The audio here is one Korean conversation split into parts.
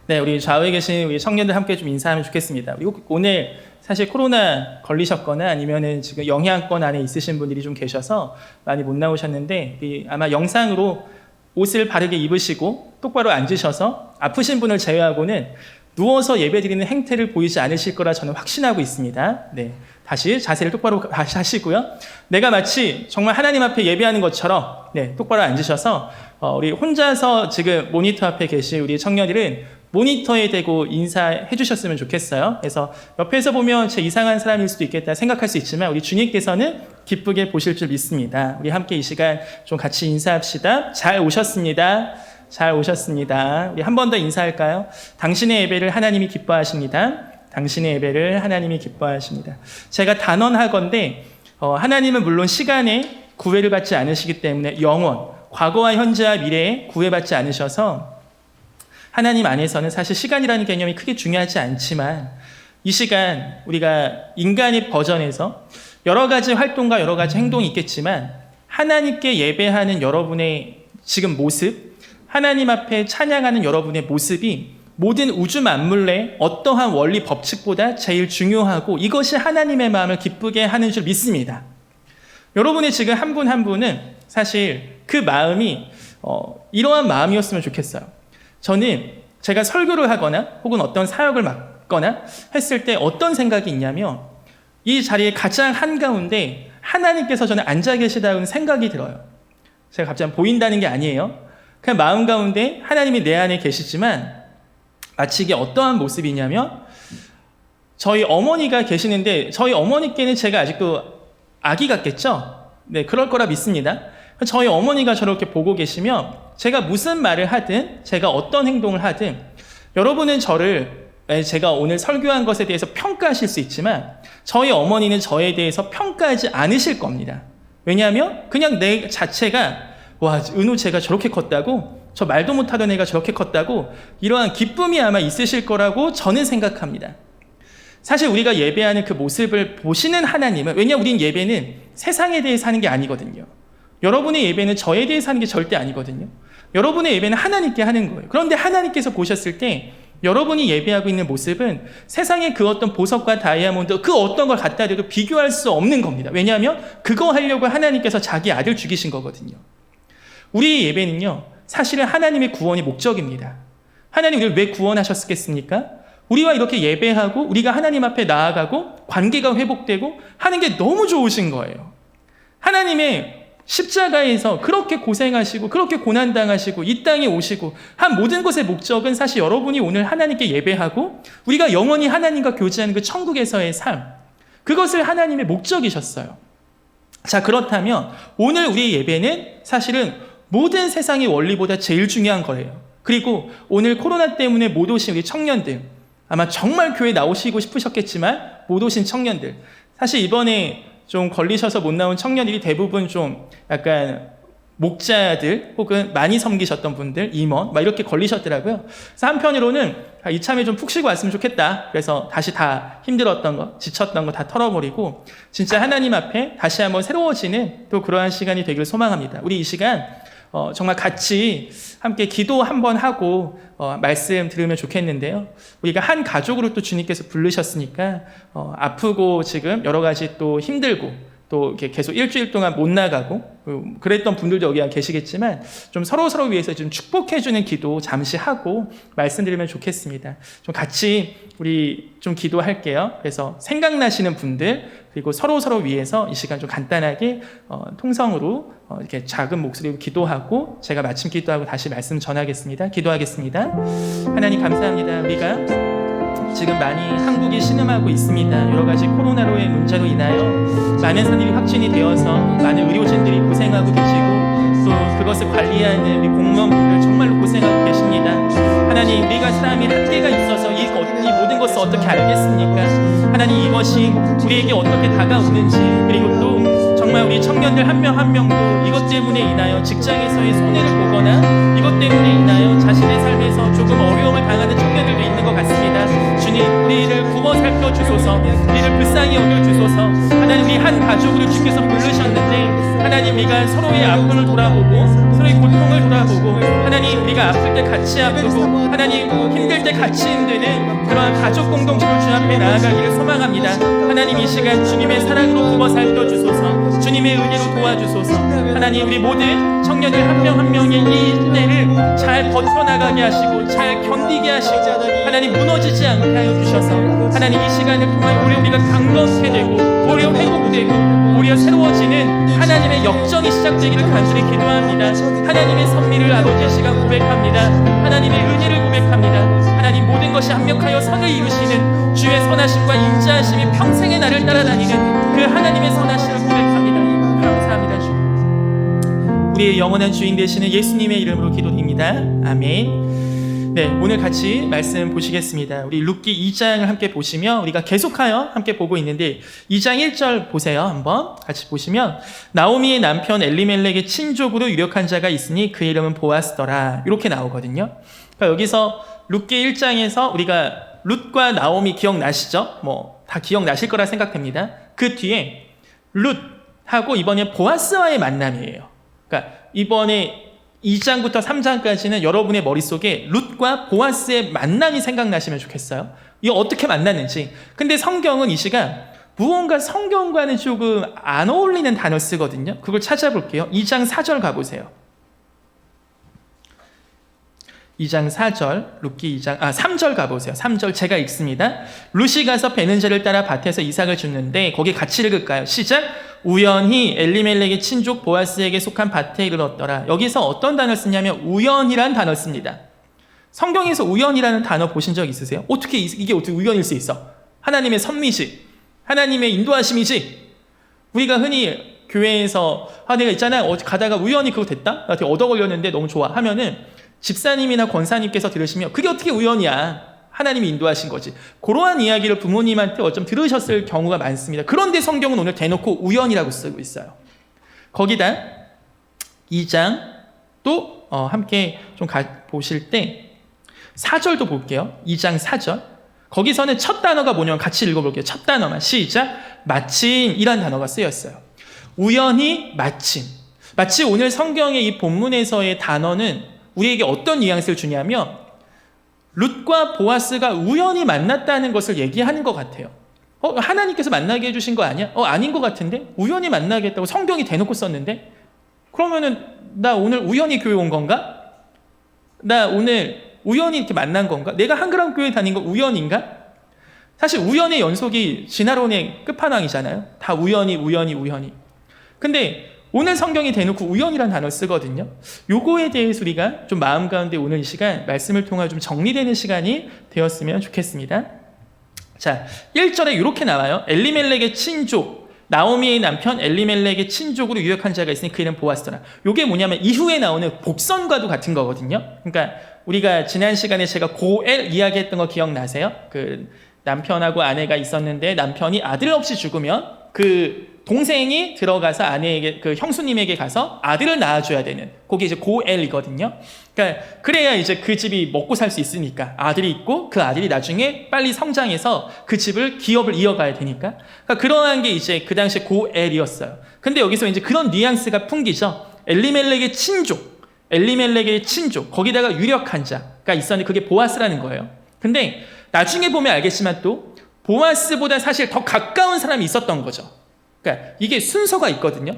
네, 우리 좌우에 계신 우리 청년들 함께 좀 인사하면 좋겠습니다. 그리고 오늘 사실 코로나 걸리셨거나 아니면은 지금 영향권 안에 있으신 분들이 좀 계셔서 많이 못 나오셨는데 아마 영상으로 옷을 바르게 입으시고 똑바로 앉으셔서 아프신 분을 제외하고는 누워서 예배드리는 행태를 보이지 않으실 거라 저는 확신하고 있습니다. 네, 다시 자세를 똑바로 다시 하시고요. 내가 마치 정말 하나님 앞에 예배하는 것처럼 똑바로 앉으셔서 우리 혼자서 지금 모니터 앞에 계신 우리 청년들은 모니터에 대고 인사해 주셨으면 좋겠어요. 그래서 옆에서 보면 제 이상한 사람일 수도 있겠다 생각할 수 있지만 우리 주님께서는 기쁘게 보실 줄 믿습니다. 우리 함께 이 시간 좀 같이 인사합시다. 잘 오셨습니다. 잘 오셨습니다. 우리 한 번 더 인사할까요? 당신의 예배를 하나님이 기뻐하십니다. 당신의 예배를 하나님이 기뻐하십니다. 제가 단언하건대 하나님은 물론 시간에 구애를 받지 않으시기 때문에 영원, 과거와 현재와 미래에 구애받지 않으셔서 하나님 안에서는 사실 시간이라는 개념이 크게 중요하지 않지만 이 시간 우리가 인간의 버전에서 여러 가지 활동과 여러 가지 행동이 있겠지만 하나님께 예배하는 여러분의 지금 모습, 하나님 앞에 찬양하는 여러분의 모습이 모든 우주 만물 내 어떠한 원리 법칙보다 제일 중요하고 이것이 하나님의 마음을 기쁘게 하는 줄 믿습니다. 여러분의 지금 한 분 한 분은 사실 그 마음이 이러한 마음이었으면 좋겠어요. 저는 제가 설교를 하거나 혹은 어떤 사역을 맡거나 했을 때 어떤 생각이 있냐면 이 자리에 가장 한가운데 하나님께서 저는 앉아 계시다는 생각이 들어요. 제가 갑자기 보인다는 게 아니에요. 그냥 마음 가운데 하나님이 내 안에 계시지만 마치 이게 어떠한 모습이냐면 저희 어머니가 계시는데 저희 어머니께는 제가 아직도 아기 같겠죠? 네, 그럴 거라 믿습니다. 저희 어머니가 저렇게 보고 계시면 제가 무슨 말을 하든 제가 어떤 행동을 하든 여러분은 저를 제가 오늘 설교한 것에 대해서 평가하실 수 있지만 저희 어머니는 저에 대해서 평가하지 않으실 겁니다. 왜냐하면 그냥 내 자체가 와, 은우 쟤가 저렇게 컸다고? 저 말도 못하던 애가 저렇게 컸다고? 이러한 기쁨이 아마 있으실 거라고 저는 생각합니다. 사실 우리가 예배하는 그 모습을 보시는 하나님은 왜냐하면 우린 예배는 세상에 대해서 하는 게 아니거든요. 여러분의 예배는 저에 대해서 하는 게 절대 아니거든요. 여러분의 예배는 하나님께 하는 거예요. 그런데 하나님께서 보셨을 때 여러분이 예배하고 있는 모습은 세상의 그 어떤 보석과 다이아몬드 그 어떤 걸 갖다 대도 비교할 수 없는 겁니다. 왜냐하면 그거 하려고 하나님께서 자기 아들 죽이신 거거든요. 우리의 예배는요, 사실은 하나님의 구원이 목적입니다. 하나님 우리를 왜 구원하셨겠습니까? 우리와 이렇게 예배하고 우리가 하나님 앞에 나아가고 관계가 회복되고 하는 게 너무 좋으신 거예요. 하나님의 십자가에서 그렇게 고생하시고 그렇게 고난당하시고 이 땅에 오시고 한 모든 것의 목적은 사실 여러분이 오늘 하나님께 예배하고 우리가 영원히 하나님과 교제하는 그 천국에서의 삶, 그것을 하나님의 목적이셨어요. 자, 그렇다면 오늘 우리의 예배는 사실은 모든 세상의 원리보다 제일 중요한 거예요. 그리고 오늘 코로나 때문에 못 오신 우리 청년들, 아마 정말 교회 나오시고 싶으셨겠지만 못 오신 청년들, 사실 이번에 좀 걸리셔서 못 나온 청년들이 대부분 좀 약간 목자들 혹은 많이 섬기셨던 분들, 임원 막 이렇게 걸리셨더라고요. 그래서 한편으로는 이참에 좀 푹 쉬고 왔으면 좋겠다. 그래서 다시 다 힘들었던 거, 지쳤던 거 다 털어버리고 진짜 하나님 앞에 다시 한번 새로워지는 또 그러한 시간이 되길 소망합니다. 우리 이 시간 정말 같이 함께 기도 한번 하고 말씀 들으면 좋겠는데요. 우리가 한 가족으로 또 주님께서 부르셨으니까 아프고 지금 여러 가지 또 힘들고 또 이렇게 계속 일주일 동안 못 나가고 그랬던 분들도 여기 계시겠지만 좀 서로 위해서 좀 축복해주는 기도 잠시 하고 말씀드리면 좋겠습니다. 좀 같이 우리 좀 기도할게요. 그래서 생각나시는 분들 그리고 서로 위해서 이 시간 좀 간단하게 통성으로 이렇게 작은 목소리로 기도하고 제가 마침 기도하고 다시 말씀 전하겠습니다. 기도하겠습니다. 하나님 감사합니다. 우리가 지금 많이 한국이 신음하고 있습니다. 여러 가지 코로나로의 문제로 인하여 많은 사람들이 확진이 되어서 많은 의료진들이 고생하고 계시고 또 그것을 관리하는 우리 공무원분들 정말로 고생하고 계십니다. 하나님, 우리가 사람이 한계가 있어서 이 모든 것을 어떻게 알겠습니까? 하나님, 이것이 우리에게 어떻게 다가오는지 그리고 또 정말 우리 청년들 한 명 한 명도 이것 때문에 인하여 직장에서의 손해를 보거나 이것 때문에 인하여 자신의 삶에서 조금 어려움을 당하는 청년들도 있는 것 같습니다. 주님, 우리를 굽어 살펴주소서. 우리를 불쌍히 여겨주소서. 하나님, 우리 한 가족으로 주께서 부르셨는데 하나님 우리가 서로의 아픔을 돌아보고 서로의 고통을 돌아보고 하나님 우리가 아플 때 같이 아프고 하나님 힘들 때 같이 힘드는 그러한 가족 공동체로 주 앞에 나아가기를 소망합니다. 하나님 이 시간 주님의 사랑으로 부어 살펴주소서. 주님의 은혜로 도와주소서. 하나님 우리 모든 청년들 한 명 한 명의 이 때를 잘 버텨나가게 하시고 잘 견디게 하시고 하나님 무너지지 않게 하여 주셔서 하나님 이 시간을 통하여 우리가 강건케 되고 오히려 회복되고 오히려 새로워지는 하나님의 역정이 시작되기를 간절히 기도합니다. 하나님의 섭리를 아버지의 시간 고백합니다. 하나님의 은혜를 고백합니다. 하나님 모든 것이 합력하여 선을 이루시는 주의 선하심과 인자하심이 평생의 나를 따라다니는 그 하나님의 선하심을 고백합니다. 감사합니다 주. 우리의 영원한 주인 되시는 예수님의 이름으로 기도드립니다. 아멘. 네, 오늘 같이 말씀 보시겠습니다. 우리 룻기 2장을 함께 보시며 우리가 계속하여 함께 보고 있는데 2장 1절 보세요. 한번 같이 보시면 나오미의 남편 엘리멜렉의 친족으로 유력한 자가 있으니 그 이름은 보아스더라 이렇게 나오거든요. 그러니까 여기서 룻기 1장에서 우리가 룻과 나오미 기억나시죠? 뭐 다 기억나실 거라 생각됩니다. 그 뒤에 룻하고 이번에 보아스와의 만남이에요. 그러니까 이번에 2장부터 3장까지는 여러분의 머릿속에 룻과 보아스의 만남이 생각나시면 좋겠어요. 이거 어떻게 만났는지. 근데 성경은 이 시간 무언가 성경과는 조금 안 어울리는 단어 쓰거든요. 그걸 찾아볼게요. 2장 4절 가보세요. 2장 4절, 룻기 2장, 3절 가보세요. 3절 제가 읽습니다. 룻이 가서 베는 자를 따라 밭에서 이삭을 줍는데 거기 같이 읽을까요? 시작! 우연히 엘리멜렉의 친족 보아스에게 속한 밭에 이르렀더라. 여기서 어떤 단어를 쓰냐면 우연이라는 단어를 씁니다. 성경에서 우연이라는 단어 보신 적 있으세요? 이게 어떻게 우연일 수 있어? 하나님의 섭리지, 하나님의 인도하심이지. 우리가 흔히 교회에서 내가 있잖아 가다가 우연히 그거 됐다? 나 되게 얻어 걸렸는데 너무 좋아 하면은 집사님이나 권사님께서 들으시면 그게 어떻게 우연이야? 하나님이 인도하신 거지. 그러한 이야기를 부모님한테 어쩜 들으셨을 경우가 많습니다. 그런데 성경은 오늘 대놓고 우연이라고 쓰고 있어요. 거기다 2장 또 함께 좀 보실 때 4절도 볼게요. 2장 4절. 거기서는 첫 단어가 뭐냐면 같이 읽어볼게요. 첫 단어만 시작. 마침이란 단어가 쓰였어요. 우연히 마침. 마치 오늘 성경의 이 본문에서의 단어는 우리에게 어떤 뉘앙스를 주냐면 룻과 보아스가 우연히 만났다는 것을 얘기하는 것 같아요. 하나님께서 만나게 해주신 거 아니야? 아닌 것 같은데? 우연히 만나게 했다고 성경이 대놓고 썼는데? 그러면은 나 오늘 우연히 교회 온 건가? 나 오늘 우연히 이렇게 만난 건가? 내가 한그람 교회 다닌 거 우연인가? 사실 우연의 연속이 진화론의 끝판왕이잖아요. 다 우연히. 근데 오늘 성경이 대놓고 우연이라는 단어를 쓰거든요. 요거에 대해서 우리가 좀 마음 가운데 오늘 이 시간 말씀을 통해 좀 정리되는 시간이 되었으면 좋겠습니다. 자, 1절에 이렇게 나와요. 엘리멜렉의 친족, 나오미의 남편 엘리멜렉의 친족으로 유력한 자가 있으니 그 이름 보아스더라. 요게 뭐냐면 이후에 나오는 복선과도 같은 거거든요. 그러니까 우리가 지난 시간에 제가 고엘 이야기했던 거 기억나세요? 그 남편하고 아내가 있었는데 남편이 아들 없이 죽으면 그 동생이 들어가서 아내에게 그 형수님에게 가서 아들을 낳아줘야 되는 그게 이제 고엘이거든요. 그러니까 그래야 이제 그 집이 먹고 살 수 있으니까 아들이 있고 그 아들이 나중에 빨리 성장해서 그 집을 기업을 이어가야 되니까 그러니까 그러한 게 이제 그 당시 고엘이었어요. 근데 여기서 이제 그런 뉘앙스가 풍기죠. 엘리멜렉의 친족 거기다가 유력한 자가 있었는데 그게 보아스라는 거예요. 근데 나중에 보면 알겠지만 또 보아스보다 사실 더 가까운 사람이 있었던 거죠. 그러니까 이게 순서가 있거든요.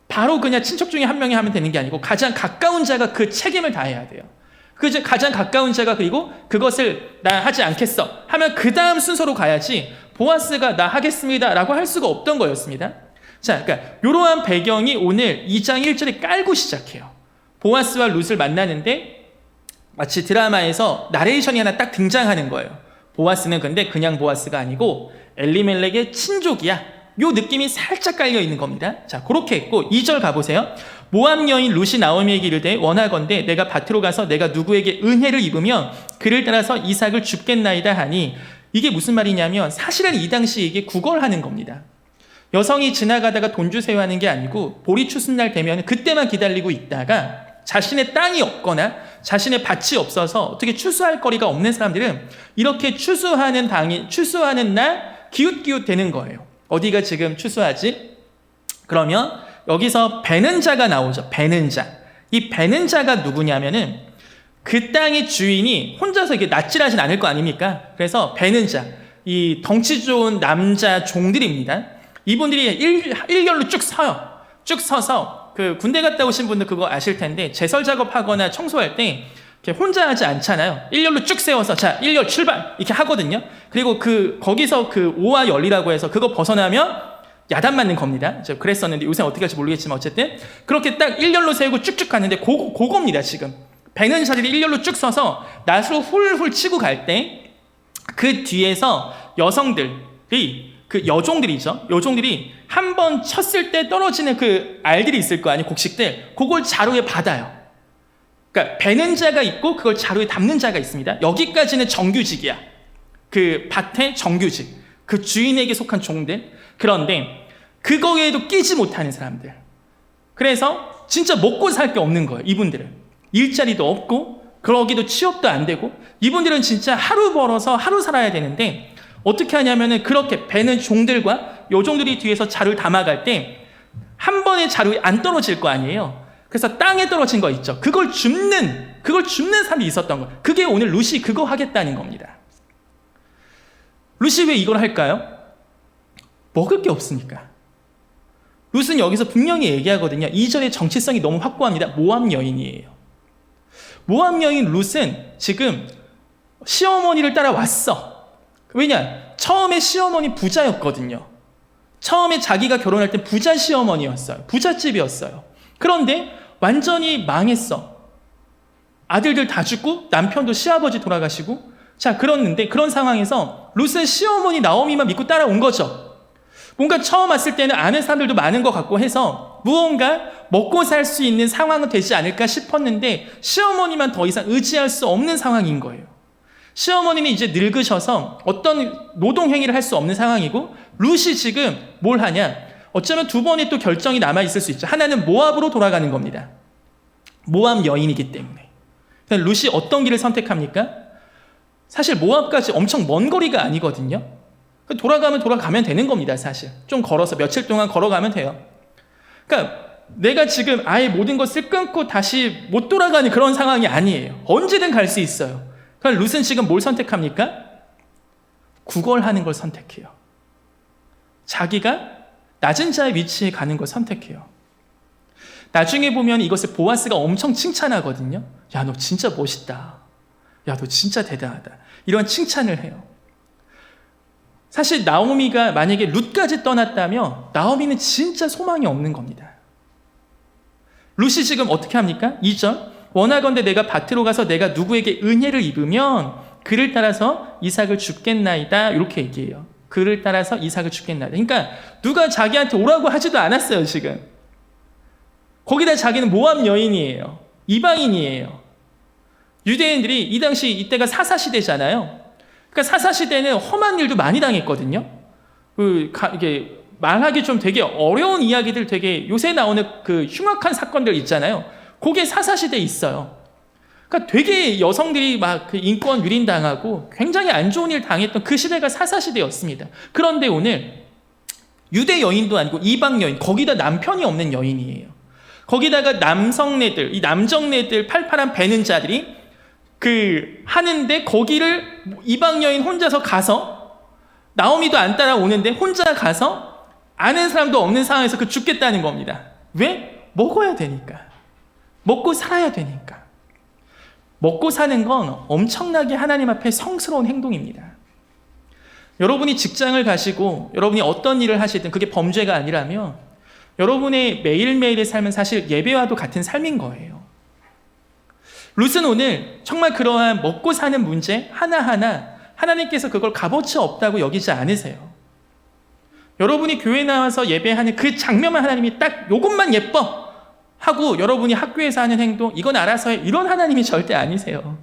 바로 그냥 친척 중에 한 명이 하면 되는 게 아니고 가장 가까운 자가 그 책임을 다해야 돼요. 그 가장 가까운 자가 그리고 그것을 나 하지 않겠어 하면 그 다음 순서로 가야지 보아스가 나 하겠습니다 라고 할 수가 없던 거였습니다. 자, 그러니까 이러한 배경이 오늘 2장 1절에 깔고 시작해요. 보아스와 룻을 만나는데 마치 드라마에서 나레이션이 하나 딱 등장하는 거예요. 보아스는 근데 그냥 보아스가 아니고 엘리멜렉의 친족이야. 요 느낌이 살짝 깔려 있는 겁니다. 자, 그렇게 했고 2절 가보세요. 모압 여인 룻이 나오미에게 이르되 원하건대 내가 밭으로 가서 내가 누구에게 은혜를 입으면 그를 따라서 이삭을 줍겠나이다 하니 이게 무슨 말이냐면 사실은 이 당시 이게 구걸하는 겁니다. 여성이 지나가다가 돈 주세요 하는 게 아니고 보리 추수날 되면 그때만 기다리고 있다가 자신의 땅이 없거나 자신의 밭이 없어서 어떻게 추수할 거리가 없는 사람들은 이렇게 추수하는 날 기웃기웃 되는 거예요. 어디가 지금 추수하지? 그러면 여기서 배는 자가 나오죠. 배는 자. 이 배는 자가 누구냐면은 그 땅의 주인이 혼자서 이게 낫질하진 않을 거 아닙니까? 그래서 배는 자, 이 덩치 좋은 남자 종들입니다. 이분들이 일렬로 쭉 서요. 쭉 서서 그 군대 갔다 오신 분들 그거 아실 텐데 제설 작업하거나 청소할 때 이렇게 혼자 하지 않잖아요. 일렬로 쭉 세워서 자, 일렬 출발 이렇게 하거든요. 그리고 거기서 그 오와 열이라고 해서 그거 벗어나면 야단 맞는 겁니다. 제가 그랬었는데 요새 어떻게 할지 모르겠지만 어쨌든 그렇게 딱 일렬로 세우고 쭉쭉 가는데 그겁니다 지금. 배는 자들이 일렬로 쭉 서서 낫으로 훌훌 치고 갈 때 그 뒤에서 여성들이 그 여종들이죠. 여종들이 한 번 쳤을 때 떨어지는 그 알들이 있을 거 아니에요. 곡식들. 그걸 자루에 받아요. 그러니까 배는 자가 있고 그걸 자루에 담는 자가 있습니다. 여기까지는 정규직이야. 그 밭의 정규직. 그 주인에게 속한 종들. 그런데 그거에도 끼지 못하는 사람들. 그래서 진짜 먹고 살 게 없는 거예요. 이분들은. 일자리도 없고 그러기도 취업도 안 되고 이분들은 진짜 하루 벌어서 하루 살아야 되는데 어떻게 하냐면은 그렇게 배는 종들과 요종들이 뒤에서 자루를 담아갈 때 한 번에 자루에 안 떨어질 거 아니에요. 그래서 땅에 떨어진 거 있죠. 그걸 줍는 사람이 있었던 거예요. 그게 오늘 룻이 그거 하겠다는 겁니다. 룻이 왜 이걸 할까요? 먹을 게 없으니까. 룻은 여기서 분명히 얘기하거든요. 2절의 정체성이 너무 확고합니다. 모압 여인이에요. 모압 여인 룻은 지금 시어머니를 따라왔어. 왜냐? 처음에 시어머니 부자였거든요. 처음에 자기가 결혼할 때 부자 시어머니였어요. 부잣집이었어요. 그런데 완전히 망했어. 아들들 다 죽고 남편도 시아버지 돌아가시고 자 그랬는데 그런 상황에서 룻은 시어머니 나오미만 믿고 따라온 거죠. 뭔가 처음 왔을 때는 아는 사람들도 많은 것 같고 해서 무언가 먹고 살 수 있는 상황은 되지 않을까 싶었는데 시어머니만 더 이상 의지할 수 없는 상황인 거예요. 시어머니는 이제 늙으셔서 어떤 노동행위를 할 수 없는 상황이고 룻이 지금 뭘 하냐? 어쩌면 두 번의 또 결정이 남아있을 수 있죠. 하나는 모압으로 돌아가는 겁니다. 모압 여인이기 때문에. 룻이 어떤 길을 선택합니까? 사실 모압까지 엄청 먼 거리가 아니거든요. 돌아가면 되는 겁니다, 사실. 좀 걸어서 며칠 동안 걸어가면 돼요. 그러니까 내가 지금 아예 모든 것을 끊고 다시 못 돌아가는 그런 상황이 아니에요. 언제든 갈 수 있어요. 그럼 룻은 지금 뭘 선택합니까? 구걸하는 걸 선택해요. 자기가 낮은 자의 위치에 가는 걸 선택해요. 나중에 보면 이것을 보아스가 엄청 칭찬하거든요. 야, 너 진짜 멋있다. 야, 너 진짜 대단하다. 이런 칭찬을 해요. 사실 나오미가 만약에 룻까지 떠났다면 나오미는 진짜 소망이 없는 겁니다. 룻이 지금 어떻게 합니까? 2절 원하건대 내가 밭으로 가서 내가 누구에게 은혜를 입으면 그를 따라서 이삭을 줍겠나이다. 이렇게 얘기해요. 그를 따라서 이삭을 줍겠나이다. 그러니까 누가 자기한테 오라고 하지도 않았어요. 지금. 거기다 자기는 모압 여인이에요. 이방인이에요. 유대인들이 이 당시 이때가 사사시대잖아요. 그러니까 사사시대는 험한 일도 많이 당했거든요. 이게 말하기 좀 되게 어려운 이야기들 되게 요새 나오는 그 흉악한 사건들 있잖아요. 그게 사사시대에 있어요. 그러니까 되게 여성들이 막 그 인권 유린당하고 굉장히 안 좋은 일 당했던 그 시대가 사사시대였습니다. 그런데 오늘 유대 여인도 아니고 이방 여인, 거기다 남편이 없는 여인이에요. 거기다가 남성네들, 이 남정네들 팔팔한 배는 자들이 하는데 거기를 이방 여인 혼자서 가서 나오미도 안 따라오는데 혼자 가서 아는 사람도 없는 상황에서 죽겠다는 겁니다. 왜? 먹어야 되니까. 먹고 살아야 되니까. 먹고 사는 건 엄청나게 하나님 앞에 성스러운 행동입니다. 여러분이 직장을 가시고 여러분이 어떤 일을 하시든 그게 범죄가 아니라면 여러분의 매일매일의 삶은 사실 예배와도 같은 삶인 거예요. 룻은 오늘 정말 그러한 먹고 사는 문제 하나하나 하나님께서 그걸 값어치 없다고 여기지 않으세요. 여러분이 교회 나와서 예배하는 그 장면만 하나님이 딱 요것만 예뻐 하고 여러분이 학교에서 하는 행동 이건 알아서 해 이런 하나님이 절대 아니세요.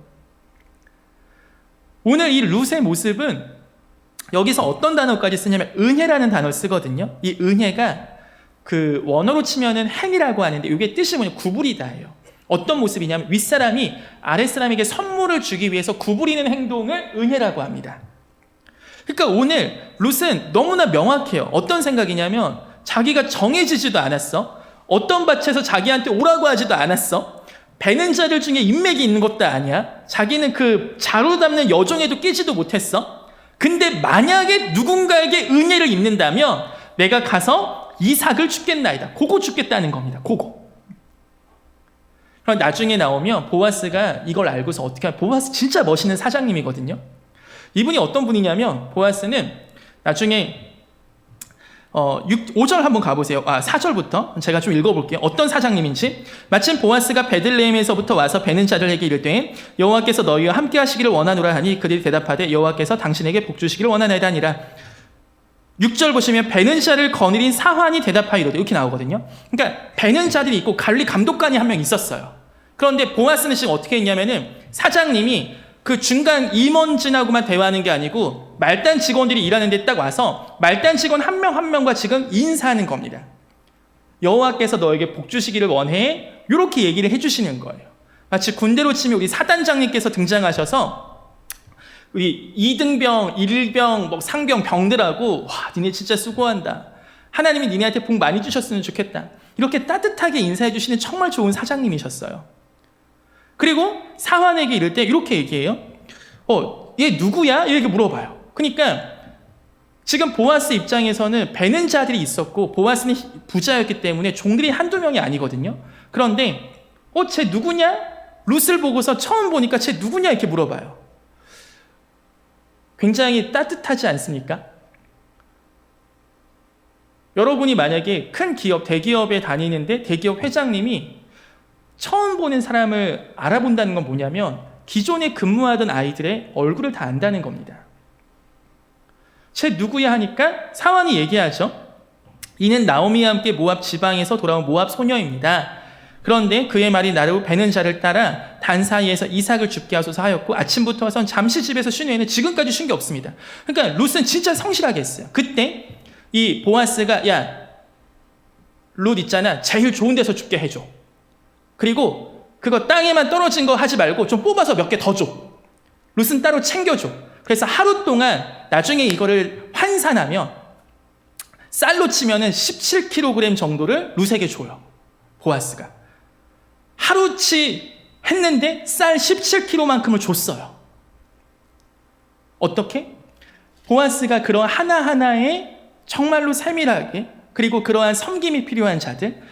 오늘 이 룻의 모습은 여기서 어떤 단어까지 쓰냐면 은혜라는 단어를 쓰거든요. 이 은혜가 그 원어로 치면은 행이라고 하는데 이게 뜻이 뭐냐 구부리다예요. 어떤 모습이냐면 윗사람이 아랫사람에게 선물을 주기 위해서 구부리는 행동을 은혜라고 합니다. 그러니까 오늘 룻은 너무나 명확해요. 어떤 생각이냐면 자기가 정해지지도 않았어. 어떤 밭에서 자기한테 오라고 하지도 않았어. 베는 자들 중에 인맥이 있는 것도 아니야. 자기는 그 자루 담는 여종에도 끼지도 못했어. 근데 만약에 누군가에게 은혜를 입는다면 내가 가서 이삭을 죽겠나이다. 고거 죽겠다는 겁니다. 고거. 그럼 나중에 나오면 보아스가 이걸 알고서 어떻게 하면, 보아스 진짜 멋있는 사장님이거든요. 이분이 어떤 분이냐면, 보아스는 나중에 5절 한번 가보세요. 4절부터 제가 좀 읽어볼게요. 어떤 사장님인지. 마침 보아스가 베들레헴에서부터 와서 베는 자들에게 이르되 여호와께서 너희와 함께 하시기를 원하노라 하니 그들이 대답하되 여호와께서 당신에게 복 주시기를 원하나이다 하니라. 6절 보시면 베는 자를 거느린 사환이 대답하이로되 이렇게 나오거든요. 그러니까 베는 자들이 있고 관리 감독관이 한 명 있었어요. 그런데 보아스는 지금 어떻게 했냐면은 사장님이 그 중간 임원진하고만 대화하는 게 아니고 말단 직원들이 일하는 데 딱 와서 말단 직원 한 명 한 명과 지금 인사하는 겁니다. 여호와께서 너에게 복 주시기를 원해. 이렇게 얘기를 해주시는 거예요. 마치 군대로 치면 우리 사단장님께서 등장하셔서 우리 2등병, 1병, 상병, 병들하고 와 니네 진짜 수고한다. 하나님이 니네한테 복 많이 주셨으면 좋겠다. 이렇게 따뜻하게 인사해 주시는 정말 좋은 사장님이셨어요. 그리고 사환에게 이럴 때 이렇게 얘기해요. 얘 누구야? 이렇게 물어봐요. 그러니까 지금 보아스 입장에서는 베는 자들이 있었고 보아스는 부자였기 때문에 종들이 한두 명이 아니거든요. 그런데 쟤 누구냐? 룻을 보고서 처음 보니까 쟤 누구냐? 이렇게 물어봐요. 굉장히 따뜻하지 않습니까? 여러분이 만약에 큰 기업, 대기업에 다니는데 대기업 회장님이 처음 보는 사람을 알아본다는 건 뭐냐면 기존에 근무하던 아이들의 얼굴을 다 안다는 겁니다. 쟤 누구야 하니까 사환이 얘기하죠. 이는 나오미와 함께 모압 지방에서 돌아온 모압 소녀입니다. 그런데 그의 말이 나를 베는 자를 따라 단 사이에서 이삭을 죽게 하소서 하였고 아침부터선 잠시 집에서 쉰 후에는 지금까지 쉰 게 없습니다. 그러니까 룻은 진짜 성실하게 했어요. 그때 이 보아스가 야, 룻 있잖아. 제일 좋은 데서 죽게 해줘. 그리고 그거 땅에만 떨어진 거 하지 말고 좀 뽑아서 몇 개 더 줘. 룻은 따로 챙겨줘. 그래서 하루 동안 나중에 이거를 환산하면 쌀로 치면은 17kg 정도를 룻에게 줘요. 보아스가. 하루치 했는데 쌀 17kg만큼을 줬어요. 어떻게? 보아스가 그런 하나하나에 정말로 세밀하게 그리고 그러한 섬김이 필요한 자들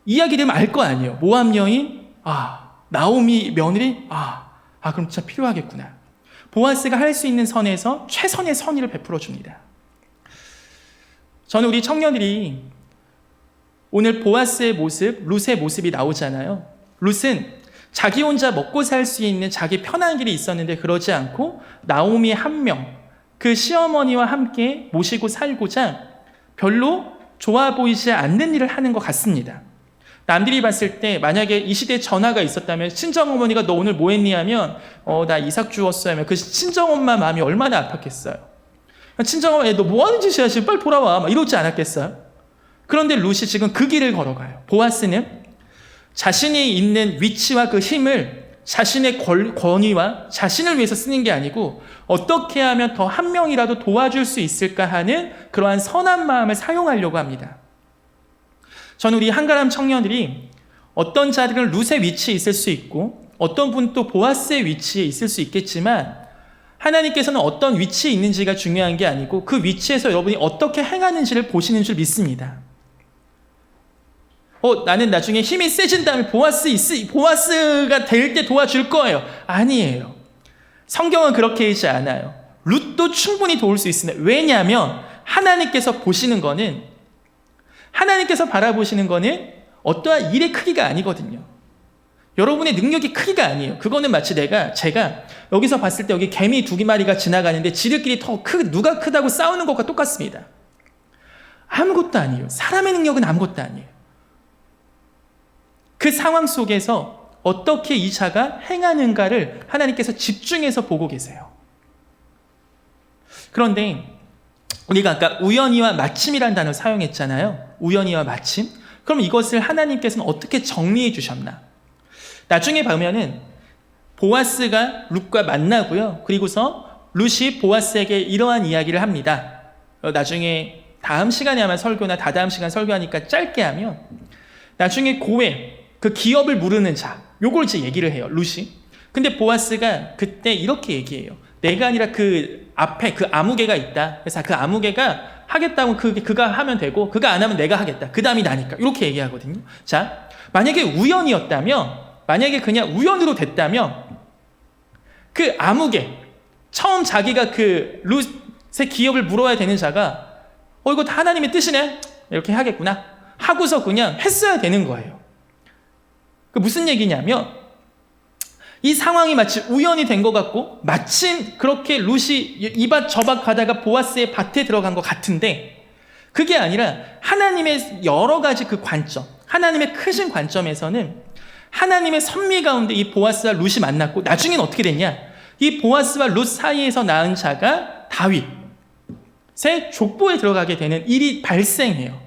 이야기 되면 알 거 아니에요. 모압 여인, 나오미 며느리, 그럼 진짜 필요하겠구나. 보아스가 할 수 있는 선에서 최선의 선의를 베풀어 줍니다. 저는 우리 청년들이 오늘 보아스의 모습, 룻의 모습이 나오잖아요. 룻은 자기 혼자 먹고 살 수 있는 자기 편한 길이 있었는데 그러지 않고 나오미 한 명, 그 시어머니와 함께 모시고 살고자 별로 좋아 보이지 않는 일을 하는 것 같습니다. 남들이 봤을 때 만약에 이 시대에 전화가 있었다면 친정어머니가 너 오늘 뭐 했니 하면 나 이삭 주웠어 하면 그 친정엄마 마음이 얼마나 아팠겠어요. 친정어머니 너 뭐 하는 짓이야 지금 빨리 돌아와 막 이러지 않았겠어요. 그런데 룻이 지금 그 길을 걸어가요. 보아스는 자신이 있는 위치와 그 힘을 자신의 권위와 자신을 위해서 쓰는 게 아니고 어떻게 하면 더 한 명이라도 도와줄 수 있을까 하는 그러한 선한 마음을 사용하려고 합니다. 저는 우리 한가람 청년들이 어떤 자들은 룻의 위치에 있을 수 있고 어떤 분 또 보아스의 위치에 있을 수 있겠지만 하나님께서는 어떤 위치에 있는지가 중요한 게 아니고 그 위치에서 여러분이 어떻게 행하는지를 보시는 줄 믿습니다. 나는 나중에 힘이 세진 다음에 보아스가 될 때 도와줄 거예요. 아니에요. 성경은 그렇게 하지 않아요. 룻도 충분히 도울 수 있습니다. 왜냐하면 하나님께서 바라보시는 거는 어떠한 일의 크기가 아니거든요. 여러분의 능력이 크기가 아니에요. 그거는 마치 제가 여기서 봤을 때 여기 개미 2마리가 지나가는데 지들끼리 누가 크다고 싸우는 것과 똑같습니다. 아무것도 아니에요. 사람의 능력은 아무것도 아니에요. 그 상황 속에서 어떻게 이 자가 행하는가를 하나님께서 집중해서 보고 계세요. 그런데 우리가 아까 우연히와 마침이라는 단어를 사용했잖아요. 우연히와 마침. 그럼 이것을 하나님께서는 어떻게 정리해 주셨나? 나중에 보면은 보아스가 룻과 만나고요. 그리고서 룻이 보아스에게 이러한 이야기를 합니다. 나중에 다음 시간에 아마 설교나 다다음 시간 설교하니까 짧게 하면 나중에 고액, 그 기업을 무르는 자, 요걸 이제 얘기를 해요, 룻이. 근데 보아스가 그때 이렇게 얘기해요. 내가 아니라 그 앞에 그 아무개가 있다. 그래서 그 아무개가 하겠다고 그가 하면 되고, 그가 안 하면 내가 하겠다. 그 다음이 나니까. 이렇게 얘기하거든요. 자, 만약에 우연이었다면, 만약에 그냥 우연으로 됐다면, 그 아무개, 처음 자기가 그 룻의 기업을 물어야 되는 자가, 이거 다 하나님의 뜻이네? 이렇게 하겠구나. 하고서 그냥 했어야 되는 거예요. 그 무슨 얘기냐면, 이 상황이 마치 우연이 된 것 같고, 마침 그렇게 룻이 이밭 저밭 가다가 보아스의 밭에 들어간 것 같은데, 그게 아니라 하나님의 여러 가지 그 관점, 하나님의 크신 관점에서는 하나님의 섭리 가운데 이 보아스와 룻이 만났고, 나중엔 어떻게 됐냐? 이 보아스와 룻 사이에서 낳은 자가 다윗의 족보에 들어가게 되는 일이 발생해요.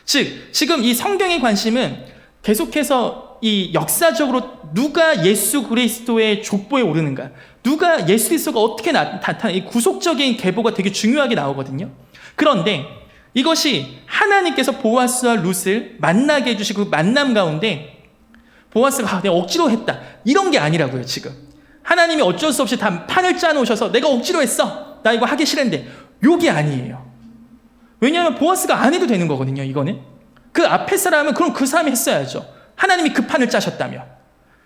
즉, 지금 이 성경의 관심은 계속해서 이 역사적으로 누가 예수 그리스도의 족보에 오르는가, 누가 예수 그리스도가 어떻게 나타나, 이 구속적인 계보가 되게 중요하게 나오거든요. 그런데 이것이 하나님께서 보아스와 룻을 만나게 해주시고, 그 만남 가운데 보아스가 내가 억지로 했다, 이런 게 아니라고요. 지금 하나님이 어쩔 수 없이 다 판을 짜놓으셔서 내가 억지로 했어, 나 이거 하기 싫은데, 요게 아니에요. 왜냐하면 보아스가 안 해도 되는 거거든요. 이거는 그 앞에 사람은 그럼 그 사람이 했어야죠. 하나님이 그 판을 짜셨다며.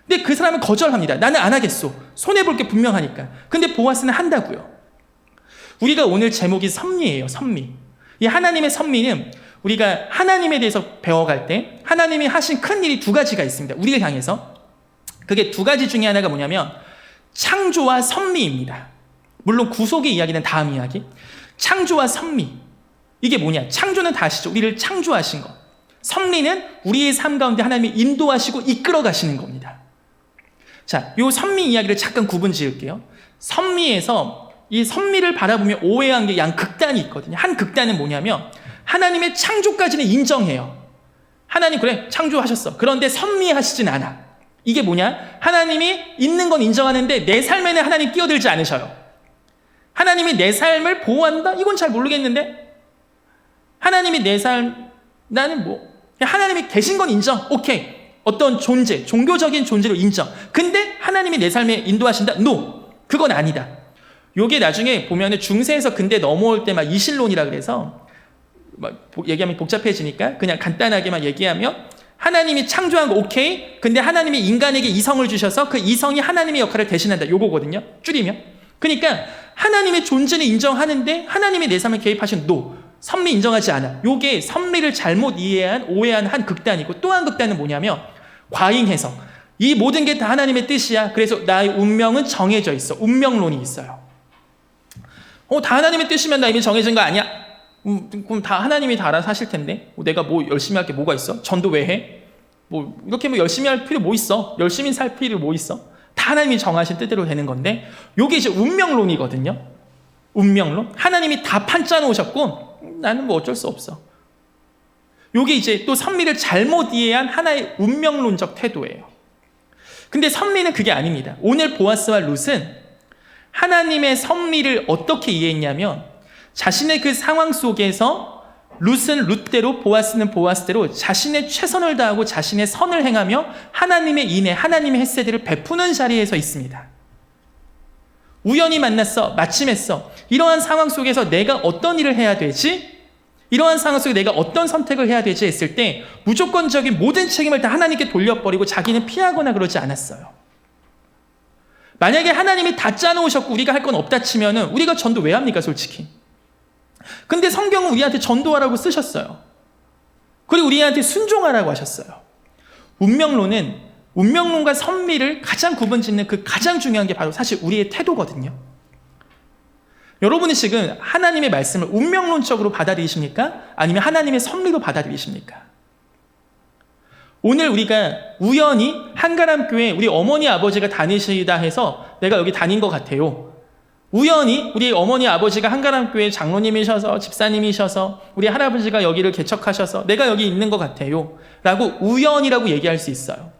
근데 그 사람은 거절합니다. 나는 안 하겠소. 손해볼 게 분명하니까. 근데 보아스는 한다고요. 우리가 오늘 제목이 섭리예요. 섭리. 이 하나님의 섭리는 우리가 하나님에 대해서 배워갈 때 하나님이 하신 큰 일이 두 가지가 있습니다. 우리를 향해서. 그게 두 가지 중에 하나가 뭐냐면 창조와 섭리입니다. 물론 구속의 이야기는 다음 이야기. 창조와 섭리. 이게 뭐냐? 창조는 다 아시죠? 우리를 창조하신 것. 섭리는 우리의 삶 가운데 하나님이 인도하시고 이끌어 가시는 겁니다. 자, 요 섭리 이야기를 잠깐 구분 지을게요. 섭리에서 이 섭리를 바라보며 오해한 게 양 극단이 있거든요. 한 극단은 뭐냐면 하나님의 창조까지는 인정해요. 하나님 그래 창조하셨어. 그런데 섭리하시진 않아. 이게 뭐냐? 하나님이 있는 건 인정하는데 내 삶에는 하나님 끼어들지 않으셔요. 하나님이 내 삶을 보호한다? 이건 잘 모르겠는데, 하나님이 내 삶, 나는 하나님이 계신 건 인정. 오케이. 어떤 존재, 종교적인 존재로 인정. 근데 하나님이 내 삶에 인도하신다? No. 그건 아니다. 요게 나중에 보면은 중세에서 근대 넘어올 때 막 이신론이라 그래서, 얘기하면 복잡해지니까 그냥 간단하게만 얘기하면, 하나님이 창조한 거 오케이. 근데 하나님이 인간에게 이성을 주셔서 그 이성이 하나님의 역할을 대신한다. 요거거든요. 줄이면. 그러니까 하나님의 존재는 인정하는데 하나님이 내 삶에 개입하신 no. 섭리 인정하지 않아. 요게 섭리를 잘못 오해한 한 극단이고, 또 한 극단은 뭐냐면 과잉 해석. 이 모든 게 다 하나님의 뜻이야. 그래서 나의 운명은 정해져 있어. 운명론이 있어요. 다 하나님의 뜻이면 나 이미 정해진 거 아니야? 그럼 다 하나님이 다 알아서 하실 텐데 내가 뭐 열심히 할 게 뭐가 있어? 전도 왜 해? 이렇게 열심히 할 필요 뭐 있어? 열심히 살 필요 뭐 있어? 다 하나님이 정하신 뜻대로 되는 건데, 요게 이제 운명론이거든요. 운명론. 하나님이 다 판짜 놓으셨고 나는 어쩔 수 없어. 요게 이제 또 섭리를 잘못 이해한 하나의 운명론적 태도예요. 근데 섭리는 그게 아닙니다. 오늘 보아스와 룻은 하나님의 섭리를 어떻게 이해했냐면, 자신의 그 상황 속에서 룻은 룻대로, 보아스는 보아스대로 자신의 최선을 다하고 자신의 선을 행하며 하나님의 인애, 하나님의 햇세들을 베푸는 자리에서 있습니다. 우연히 만났어, 마침 했어. 이러한 상황 속에서 내가 어떤 일을 해야 되지? 이러한 상황 속에 내가 어떤 선택을 해야 되지 했을 때 무조건적인 모든 책임을 다 하나님께 돌려버리고 자기는 피하거나 그러지 않았어요. 만약에 하나님이 다 짜놓으셨고 우리가 할 건 없다 치면은 우리가 전도 왜 합니까, 솔직히? 근데 성경은 우리한테 전도하라고 쓰셨어요. 그리고 우리한테 순종하라고 하셨어요. 운명론과 섭리를 가장 구분짓는 그 가장 중요한 게 바로 사실 우리의 태도거든요. 여러분은 지금 하나님의 말씀을 운명론적으로 받아들이십니까? 아니면 하나님의 섭리로 받아들이십니까? 오늘 우리가 우연히 한가람교회 우리 어머니 아버지가 다니시다 해서 내가 여기 다닌 것 같아요. 우연히 우리 어머니 아버지가 한가람교회 장로님이셔서 집사님이셔서 우리 할아버지가 여기를 개척하셔서 내가 여기 있는 것 같아요 라고 우연이라고 얘기할 수 있어요.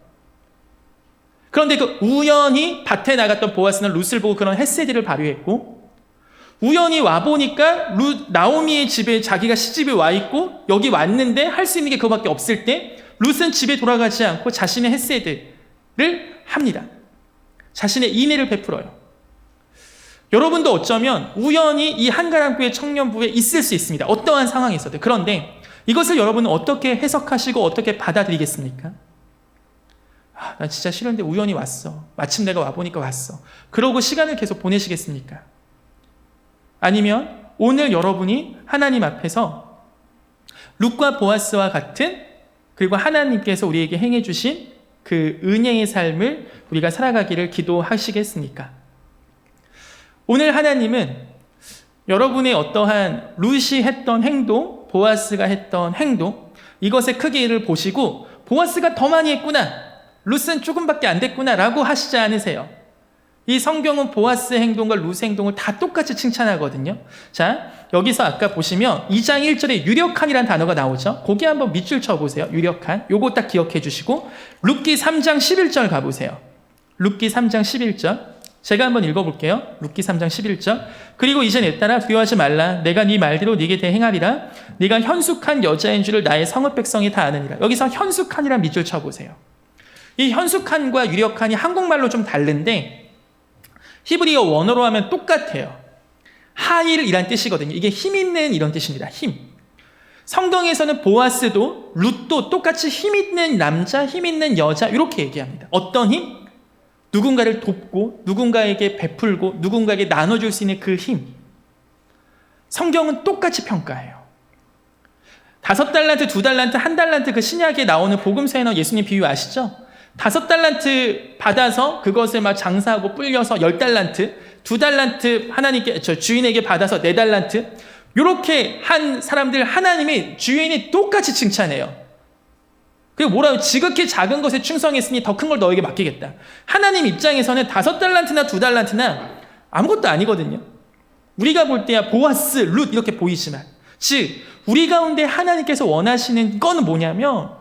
그런데 그 우연히 밭에 나갔던 보아스는 룻을 보고 그런 헷세디를 발휘했고, 우연히 와보니까 나오미의 집에 자기가 시집에 와 있고 여기 왔는데 할 수 있는 게 그거밖에 없을 때 룻은 집에 돌아가지 않고 자신의 헤세드를 합니다. 자신의 인애를 베풀어요. 여러분도 어쩌면 우연히 이 한가람교회 청년부에 있을 수 있습니다. 어떠한 상황에서도. 그런데 이것을 여러분은 어떻게 해석하시고 어떻게 받아들이겠습니까? 나 진짜 싫은데 우연히 왔어. 마침 내가 와보니까 왔어. 그러고 시간을 계속 보내시겠습니까? 아니면 오늘 여러분이 하나님 앞에서 룻과 보아스와 같은, 그리고 하나님께서 우리에게 행해 주신 그 은혜의 삶을 우리가 살아가기를 기도하시겠습니까? 오늘 하나님은 여러분의 어떠한 룻이 했던 행동, 보아스가 했던 행동, 이것의 크기를 보시고 보아스가 더 많이 했구나, 룻은 조금밖에 안 됐구나 라고 하시지 않으세요. 이 성경은 보아스의 행동과 룻의 행동을 다 똑같이 칭찬하거든요. 자, 여기서 아까 보시면 2장 1절에 유력한이라는 단어가 나오죠. 거기 한번 밑줄 쳐보세요. 유력한. 요거 딱 기억해 주시고 룻기 3장 11절 가보세요. 룻기 3장 11절. 제가 한번 읽어볼게요. 룻기 3장 11절. 그리고 이제 내 딸아 두려워하지 말라. 내가 네 말대로 네게 대행하리라. 네가 현숙한 여자인 줄을 나의 성읍 백성이 다 아느니라. 여기서 현숙한이란 밑줄 쳐보세요. 이 현숙한과 유력한이 한국말로 좀 다른데 히브리어 원어로 하면 똑같아요. 하일이란 뜻이거든요. 이게 힘 있는 이런 뜻입니다. 힘. 성경에서는 보아스도 룻도 똑같이 힘 있는 남자, 힘 있는 여자 이렇게 얘기합니다. 어떤 힘? 누군가를 돕고 누군가에게 베풀고 누군가에게 나눠줄 수 있는 그 힘. 성경은 똑같이 평가해요. 5달란트, 2달란트, 1달란트 그 신약에 나오는 복음서에 나오는 예수님 비유 아시죠? 5달란트 받아서 그것을 막 장사하고 불려서 10달란트, 2달란트 하나님께, 주인에게 받아서 4달란트, 이렇게 한 사람들 하나님이 주인이 똑같이 칭찬해요. 그리고 뭐라고? 지극히 작은 것에 충성했으니 더 큰 걸 너에게 맡기겠다. 하나님 입장에서는 5달란트나 2달란트나 아무것도 아니거든요. 우리가 볼 때야 보아스, 룻 이렇게 보이지만, 즉 우리 가운데 하나님께서 원하시는 건 뭐냐면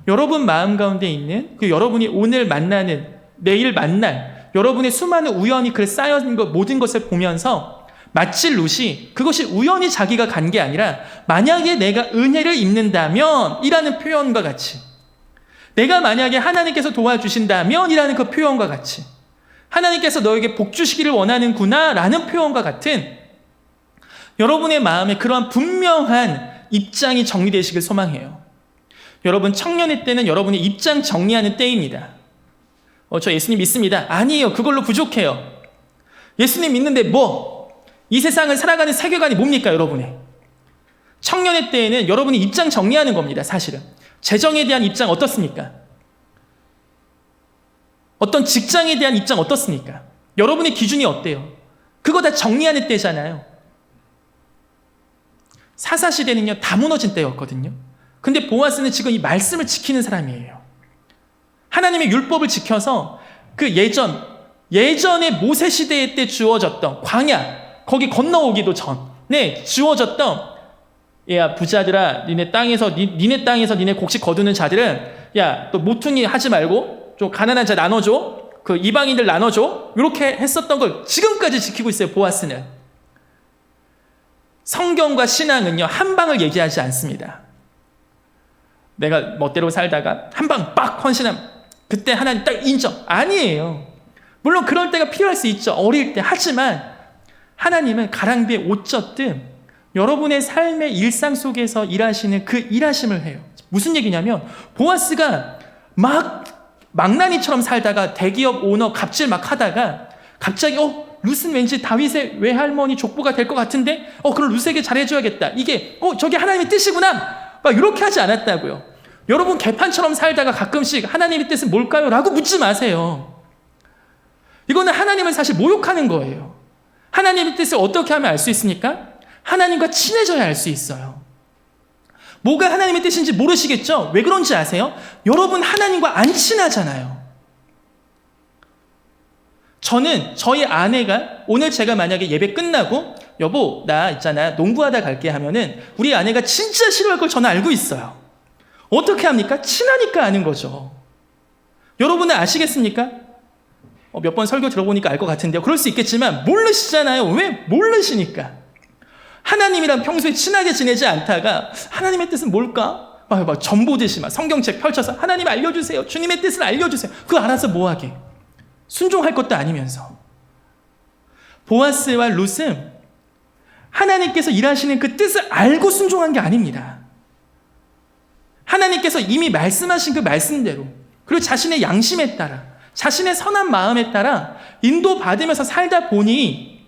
여러분 마음 가운데 있는 그 여러분이 오늘 만나는, 내일 만날 여러분의 수많은 우연히 그 쌓여진 것, 모든 것을 보면서 마치 룻이 그것이 우연히 자기가 간 게 아니라 만약에 내가 은혜를 입는다면 이라는 표현과 같이, 내가 만약에 하나님께서 도와주신다면 이라는 그 표현과 같이, 하나님께서 너에게 복 주시기를 원하는구나 라는 표현과 같은 여러분의 마음에 그러한 분명한 입장이 정리되시길 소망해요. 여러분 청년의 때는 여러분의 입장 정리하는 때입니다. 저 예수님 믿습니다. 아니에요. 그걸로 부족해요. 예수님 믿는데 이 세상을 살아가는 세계관이 뭡니까 여러분의? 청년의 때에는 여러분이 입장 정리하는 겁니다. 사실은. 재정에 대한 입장 어떻습니까? 어떤 직장에 대한 입장 어떻습니까? 여러분의 기준이 어때요? 그거 다 정리하는 때잖아요. 사사시대는요 다 무너진 때였거든요. 근데 보아스는 지금 이 말씀을 지키는 사람이에요. 하나님의 율법을 지켜서 그 예전에 모세 시대 때 주어졌던 광야, 거기 건너오기도 전에 주어졌던, 야 부자들아 니네 땅에서 니네 곡식 거두는 자들은 야 또 모퉁이 하지 말고 좀 가난한 자 나눠줘, 그 이방인들 나눠줘, 이렇게 했었던 걸 지금까지 지키고 있어요. 보아스는. 성경과 신앙은요 한 방을 얘기하지 않습니다. 내가 멋대로 살다가 한 방 빡 헌신함, 그때 하나님 딱 인정. 아니에요. 물론 그럴 때가 필요할 수 있죠. 어릴 때. 하지만 하나님은 가랑비에 옷 젖듯 여러분의 삶의 일상 속에서 일하시는 그 일하심을 해요. 무슨 얘기냐면 보아스가 망나니처럼 살다가 대기업 오너 갑질 막 하다가 갑자기 룻은 왠지 다윗의 외할머니 족보가 될 것 같은데 그럼 룻에게 잘해줘야겠다. 이게 저게 하나님의 뜻이구나. 막 이렇게 하지 않았다고요. 여러분 개판처럼 살다가 가끔씩 하나님의 뜻은 뭘까요? 라고 묻지 마세요. 이거는 하나님을 사실 모욕하는 거예요. 하나님의 뜻을 어떻게 하면 알 수 있습니까? 하나님과 친해져야 알 수 있어요. 뭐가 하나님의 뜻인지 모르시겠죠? 왜 그런지 아세요? 여러분 하나님과 안 친하잖아요. 저는 저희 아내가 오늘 제가 만약에 예배 끝나고 여보 나 있잖아 농구하다 갈게 하면은 우리 아내가 진짜 싫어할 걸 저는 알고 있어요. 어떻게 합니까? 친하니까 아는 거죠. 여러분은 아시겠습니까? 몇 번 설교 들어보니까 알 것 같은데요. 그럴 수 있겠지만 모르시잖아요. 왜? 모르시니까. 하나님이랑 평소에 친하게 지내지 않다가 하나님의 뜻은 뭘까? 막 전보듯이 막 성경책 펼쳐서 하나님 알려주세요. 주님의 뜻을 알려주세요. 그거 알아서 뭐하게. 순종할 것도 아니면서. 보아스와 룻은 하나님께서 일하시는 그 뜻을 알고 순종한 게 아닙니다. 하나님께서 이미 말씀하신 그 말씀대로 그리고 자신의 양심에 따라 자신의 선한 마음에 따라 인도받으면서 살다 보니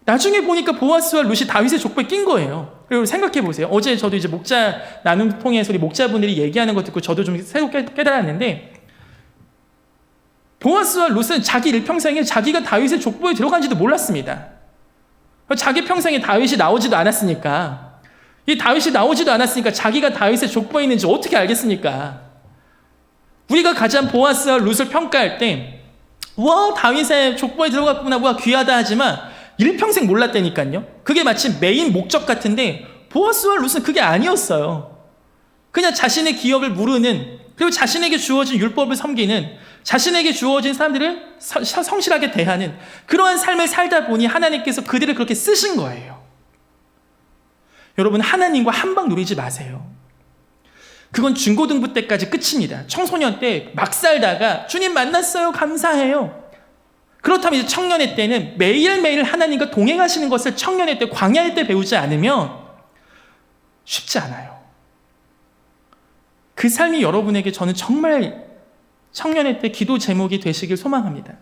나중에 보니까 보아스와 룻이 다윗의 족보에 낀 거예요. 그리고 생각해 보세요. 어제 저도 이제 목자 나눔 통해서 우리 목자분들이 얘기하는 것 듣고 저도 좀 새롭게 깨달았는데 보아스와 룻은 자기 일평생에 자기가 다윗의 족보에 들어간지도 몰랐습니다. 자기 평생에 다윗이 나오지도 않았으니까 이 다윗이 나오지도 않았으니까 자기가 다윗의 족보에 있는지 어떻게 알겠습니까? 우리가 가장 보아스와 룻을 평가할 때 와 다윗의 족보에 들어갔구나 와 귀하다 하지만 일평생 몰랐다니까요. 그게 마치 메인 목적 같은데 보아스와 룻은 그게 아니었어요. 그냥 자신의 기업을 무르는 그리고 자신에게 주어진 율법을 섬기는 자신에게 주어진 사람들을 성실하게 대하는 그러한 삶을 살다 보니 하나님께서 그들을 그렇게 쓰신 거예요. 여러분 하나님과 한방 누리지 마세요. 그건 중고등부 때까지 끝입니다. 청소년 때 막 살다가 주님 만났어요. 감사해요. 그렇다면 이제 청년의 때는 매일매일 하나님과 동행하시는 것을 청년의 때 광야의 때 배우지 않으면 쉽지 않아요. 그 삶이 여러분에게 저는 정말 청년의 때 기도 제목이 되시길 소망합니다.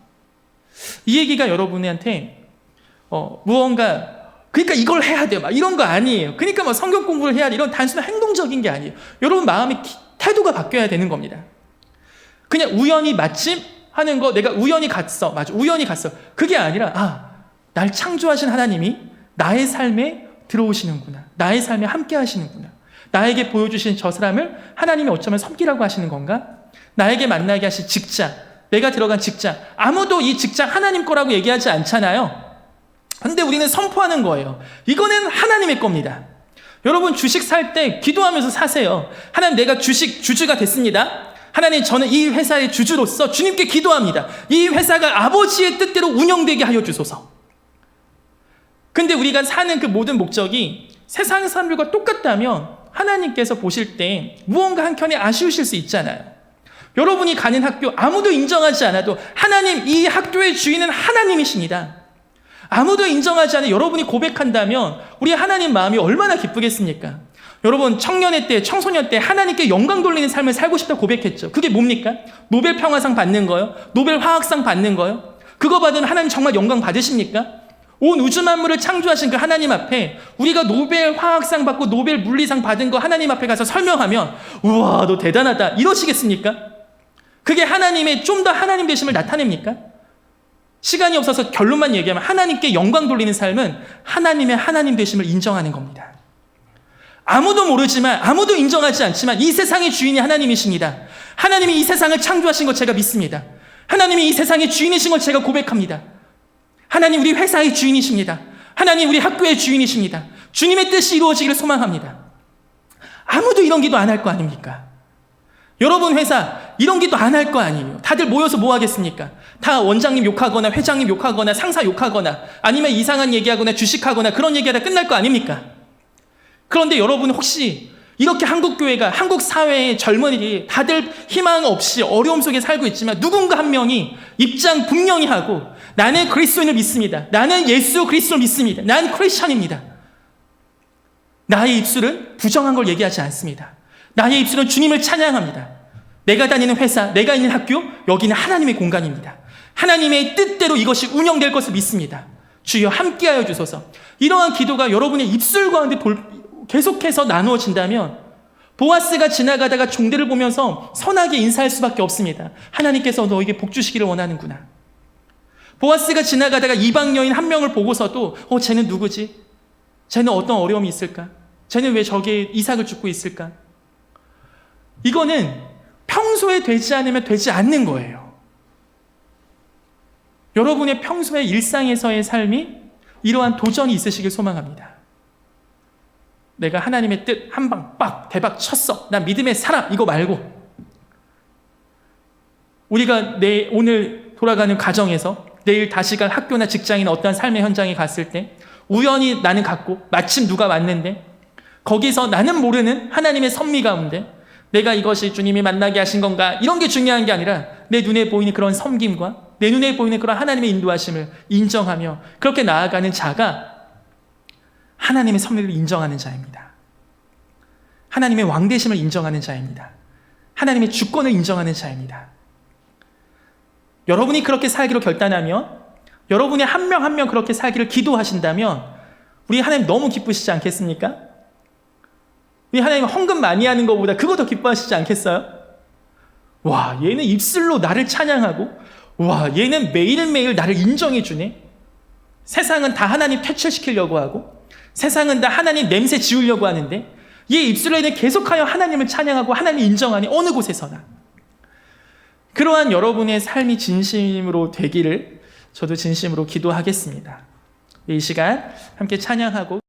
이 얘기가 여러분한테 무언가 그러니까 이걸 해야 돼요. 막 이런 거 아니에요. 그러니까 뭐 성경 공부를 해야 돼. 이런 단순한 행동적인 게 아니에요. 여러분 마음의 태도가 바뀌어야 되는 겁니다. 그냥 우연히 마침 하는 거 내가 우연히 갔어. 맞아. 우연히 갔어. 그게 아니라 날 창조하신 하나님이 나의 삶에 들어오시는구나. 나의 삶에 함께 하시는구나. 나에게 보여주신 저 사람을 하나님이 어쩌면 섬기라고 하시는 건가? 나에게 만나게 하신 직장, 내가 들어간 직장, 아무도 이 직장 하나님 거라고 얘기하지 않잖아요. 근데 우리는 선포하는 거예요. 이거는 하나님의 겁니다. 여러분 주식 살 때 기도하면서 사세요. 하나님 내가 주주가 됐습니다. 하나님 저는 이 회사의 주주로서 주님께 기도합니다. 이 회사가 아버지의 뜻대로 운영되게 하여 주소서. 근데 우리가 사는 그 모든 목적이 세상 사람들과 똑같다면 하나님께서 보실 때 무언가 한켠에 아쉬우실 수 있잖아요. 여러분이 가는 학교 아무도 인정하지 않아도 하나님 이 학교의 주인은 하나님이십니다. 아무도 인정하지 않아 여러분이 고백한다면 우리 하나님 마음이 얼마나 기쁘겠습니까? 여러분 청년의 때 청소년 때 하나님께 영광 돌리는 삶을 살고 싶다고 고백했죠. 그게 뭡니까? 노벨 평화상 받는 거요? 노벨 화학상 받는 거요? 그거 받으면 하나님 정말 영광 받으십니까? 온 우주 만물을 창조하신 그 하나님 앞에 우리가 노벨 화학상 받고 노벨 물리상 받은 거 하나님 앞에 가서 설명하면 우와 너 대단하다 이러시겠습니까? 그게 하나님의 좀 더 하나님 되심을 나타냅니까? 시간이 없어서 결론만 얘기하면 하나님께 영광 돌리는 삶은 하나님의 하나님 되심을 인정하는 겁니다. 아무도 모르지만 아무도 인정하지 않지만 이 세상의 주인이 하나님이십니다. 하나님이 이 세상을 창조하신 것 제가 믿습니다. 하나님이 이 세상의 주인이신 걸 제가 고백합니다. 하나님 우리 회사의 주인이십니다. 하나님 우리 학교의 주인이십니다. 주님의 뜻이 이루어지기를 소망합니다. 아무도 이런 기도 안 할 거 아닙니까? 여러분 회사 이런 기도 안 할 거 아니에요. 다들 모여서 뭐 하겠습니까? 다 원장님 욕하거나 회장님 욕하거나 상사 욕하거나 아니면 이상한 얘기하거나 주식하거나 그런 얘기하다 끝날 거 아닙니까? 그런데 여러분 혹시 이렇게 한국교회가 한국 사회의 젊은이들이 다들 희망 없이 어려움 속에 살고 있지만 누군가 한 명이 입장 분명히 하고 나는 그리스도인을 믿습니다. 나는 예수 그리스도를 믿습니다. 난 크리스천입니다. 나의 입술은 부정한 걸 얘기하지 않습니다. 나의 입술은 주님을 찬양합니다. 내가 다니는 회사, 내가 있는 학교, 여기는 하나님의 공간입니다. 하나님의 뜻대로 이것이 운영될 것을 믿습니다. 주여 함께하여 주소서. 이러한 기도가 여러분의 입술 가운데 계속해서 나누어진다면 보아스가 지나가다가 종들을 보면서 선하게 인사할 수밖에 없습니다. 하나님께서 너에게 복 주시기를 원하는구나. 보아스가 지나가다가 이방 여인 한 명을 보고서도 쟤는 누구지? 쟤는 어떤 어려움이 있을까? 쟤는 왜 저기에 이삭을 줍고 있을까? 이거는 평소에 되지 않으면 되지 않는 거예요. 여러분의 평소의 일상에서의 삶이 이러한 도전이 있으시길 소망합니다. 내가 하나님의 뜻 한 방 빡 대박 쳤어. 난 믿음의 사람 이거 말고 우리가 오늘 돌아가는 가정에서 내일 다시 갈 학교나 직장이나 어떠한 삶의 현장에 갔을 때 우연히 나는 갔고 마침 누가 왔는데 거기서 나는 모르는 하나님의 섭리 가운데 내가 이것이 주님이 만나게 하신 건가 이런 게 중요한 게 아니라 내 눈에 보이는 그런 섬김과 내 눈에 보이는 그런 하나님의 인도하심을 인정하며 그렇게 나아가는 자가 하나님의 섭리를 인정하는 자입니다. 하나님의 왕되심을 인정하는 자입니다. 하나님의 주권을 인정하는 자입니다. 여러분이 그렇게 살기로 결단하면 여러분이 한 명 한 명 그렇게 살기를 기도하신다면 우리 하나님 너무 기쁘시지 않겠습니까? 우리 하나님 헌금 많이 하는 것보다 그거 더 기뻐하시지 않겠어요? 와, 얘는 입술로 나를 찬양하고 와, 얘는 매일매일 나를 인정해 주네. 세상은 다 하나님 퇴출시키려고 하고 세상은 다 하나님 냄새 지우려고 하는데 얘 입술로는 계속하여 하나님을 찬양하고 하나님을 인정하니 어느 곳에서나. 그러한 여러분의 삶이 진심으로 되기를 저도 진심으로 기도하겠습니다. 이 시간 함께 찬양하고